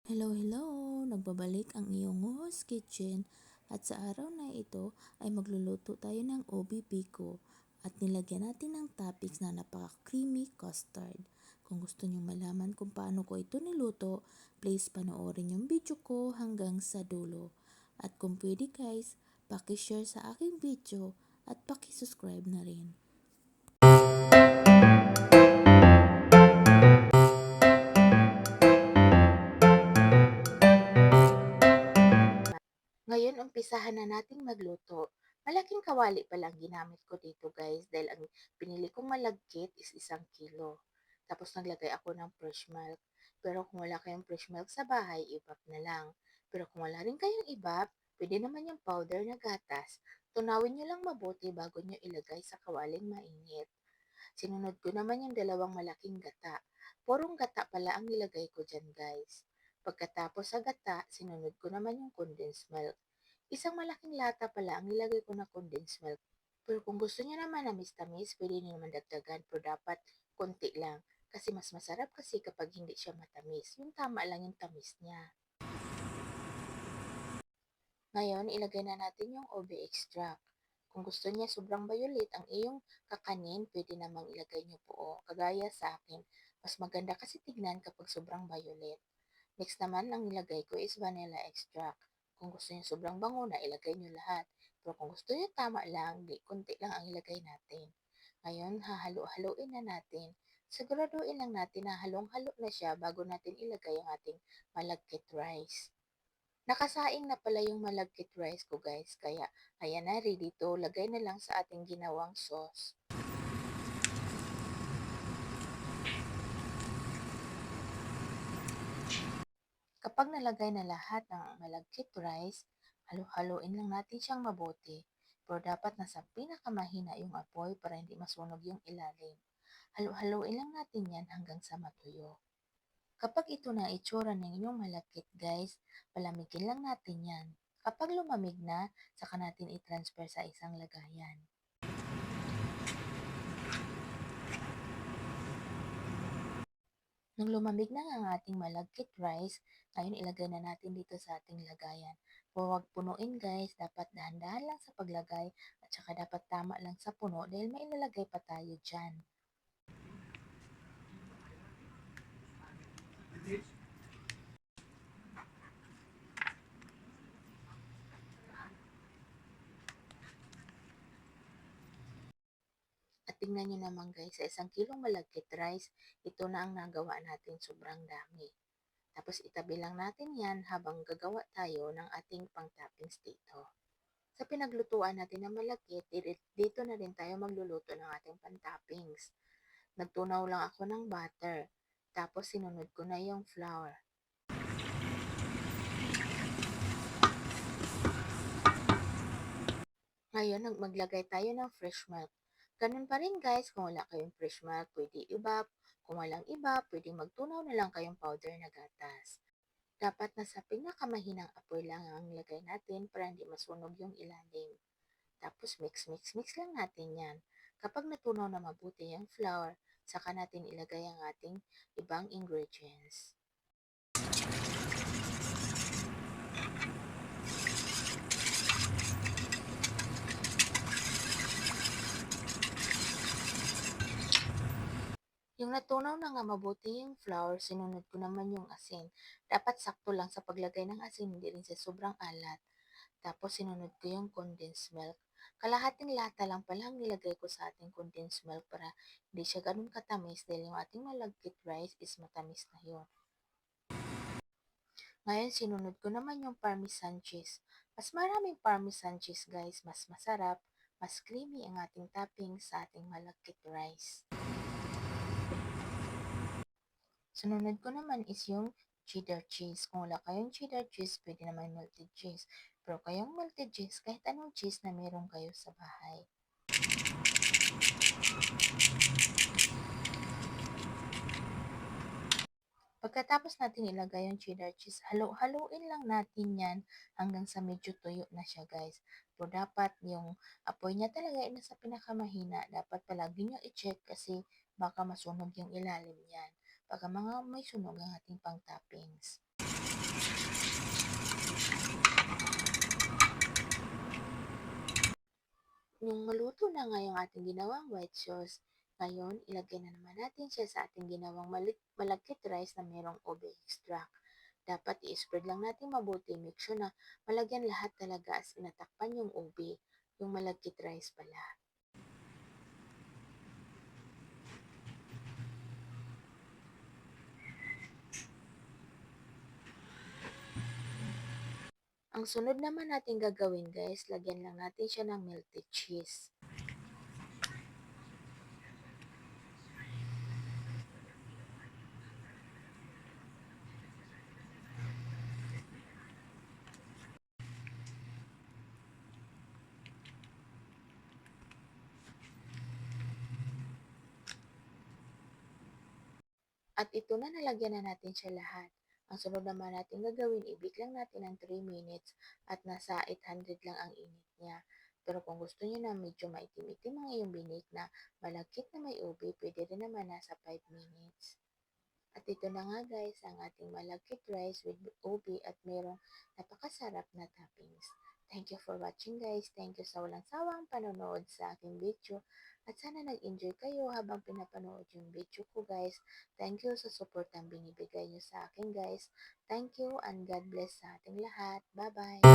Hello, hello! Nagbabalik ang iyong host kitchen at sa araw na ito ay magluluto tayo ng ubi biko at nilagyan natin ng toppings na napaka-creamy custard. Kung gusto nyo malaman kung paano ko ito niluto, please panoorin yung video ko hanggang sa dulo. At kung pwede guys, paki-share sa aking video at paki-subscribe na rin. Ngayon, umpisahan na nating magluto. Malaking kawali pa lang ginamit ko dito guys dahil ang pinili kong malagkit is 1 kilo. Tapos naglagay ako ng fresh milk. Pero kung wala kayong fresh milk sa bahay, ibap na lang. Pero kung wala rin kayong ibap, pwede naman yung powder na gatas. Tunawin nyo lang mabuti bago nyo ilagay sa kawaling mainit. Sinunod ko naman yung 2 malaking gata. Purong gata pala ang nilagay ko dyan guys. Pagkatapos sa gata, sinunod ko naman yung condensed milk. Isang malaking lata pala ang nilagay ko na condensed milk. Pero kung gusto niyo naman na tamis, pwede niyo naman dagdagan pero dapat konti lang. Kasi mas masarap kasi kapag hindi siya matamis. Yung tama lang yung tamis niya. Ngayon, ilagay na natin yung ube extract. Kung gusto niya sobrang violet ang iyong kakanin, pwede namang ilagay niyo po. Kagaya sa akin, mas maganda kasi tignan kapag sobrang violet. Next naman, ang nilagay ko is vanilla extract. Kung gusto niyo sobrang bango na, ilagay niyo lahat. Pero kung gusto niyo tama lang, di konti lang ang ilagay natin. Ngayon, hahalo-haloin na natin. Siguraduhin lang natin na halong-halo na siya bago natin ilagay ang ating malagkit rice. Nakasaing na pala yung malagkit rice ko guys, kaya ayan na, ready to. Lagay na lang sa ating ginawang sauce. Kapag nalagay na lahat ng malagkit rice, halo-haloin lang natin siyang mabuti. Pero dapat nasa pinakamahina yung apoy para hindi masunog yung ilalim. Halo-haloin lang natin yan hanggang sa matuyo. Kapag ito na itsura ng inyong malagkit guys, palamigin lang natin yan. Kapag lumamig na, saka natin i-transfer sa isang lagayan. Nung lumamig na ang ating malagkit rice, ngayon ilagay na natin dito sa ating lagayan. Huwag punuin guys, dapat dahan-dahan lang sa paglagay at saka dapat tama lang sa puno dahil may ilalagay pa tayo dyan. At tingnan nyo naman guys, sa 1 kilong malagkit rice, ito na ang nagawa natin, sobrang dami. Tapos itabi lang natin yan habang gagawa tayo ng ating pang-toppings dito. Sa pinaglutuan natin ng malagkit, dito na rin tayo magluluto ng ating pan-toppings. Nagtunaw lang ako ng butter. Tapos sinunod ko na yung flour. Ngayon, maglagay tayo ng fresh milk. Ganun pa rin guys, kung wala kayong fresh milk, pwede ibap. Kung walang iba, pwede magtunaw na lang kayong powder na gatas. Dapat nasa pinakamahinang apoy lang ang ilagay natin para hindi masunog yung ilalim. Tapos mix lang natin yan. Kapag natunaw na mabuti yung flour, saka natin ilagay ang ating ibang ingredients. Yung natunaw na nga mabuti yung flour, sinunod ko naman yung asin. Dapat sakto lang sa paglagay ng asin, hindi rin sa sobrang alat. Tapos sinunod ko yung condensed milk. Kalahating lata lang pala ang nilagay ko sa ating condensed milk para hindi siya ganun katamis dahil yung ating malagkit rice is matamis na yun. Ngayon sinunod ko naman yung parmesan cheese. Mas maraming parmesan cheese guys, mas masarap, mas creamy ang ating topping sa ating malagkit rice. Sunod ko naman is yung cheddar cheese. Kung wala kayong cheddar cheese, pwede naman melted cheese. Pero kayong melted cheese, kahit anong cheese na meron kayo sa bahay. Pagkatapos natin ilagay yung cheddar cheese, halo-haloin lang natin yan hanggang sa medyo tuyo na siya guys. Pero dapat yung apoy niya talaga ay nasa pinakamahina. Dapat palagi nyo i-check kasi baka masunog yung ilalim niyan. Baka mga may sunog ang ating pang toppings. Yung maluto na nga yung ating ginawang white sauce, ngayon ilagay na naman natin siya sa ating ginawang malagkit rice na merong ube extract. Dapat i-spread lang natin mabuti, make sure na malagyan lahat talaga as inatakpan yung ube, yung malagkit rice pala. Ang sunod naman natin gagawin guys, lagyan lang natin siya ng melted cheese. At ito na, nalagyan na natin siya lahat. Ang sunod naman natin gagawin, i-bake lang natin ng 3 minutes at nasa 800 lang ang init niya. Pero kung gusto niyo na medyo maitim-itim ang iyong binake na malagkit na may ube, pwede rin naman nasa 5 minutes. At ito na nga guys, ang ating malagkit rice with ube at merong napakasarap na toppings. Thank you for watching guys. Thank you sa walang sawang panonood sa aking video. At sana nag-enjoy kayo habang pinapanood yung video ko guys. Thank you sa support ang binibigay nyo sa akin guys. Thank you and God bless sa ating lahat. Bye-bye!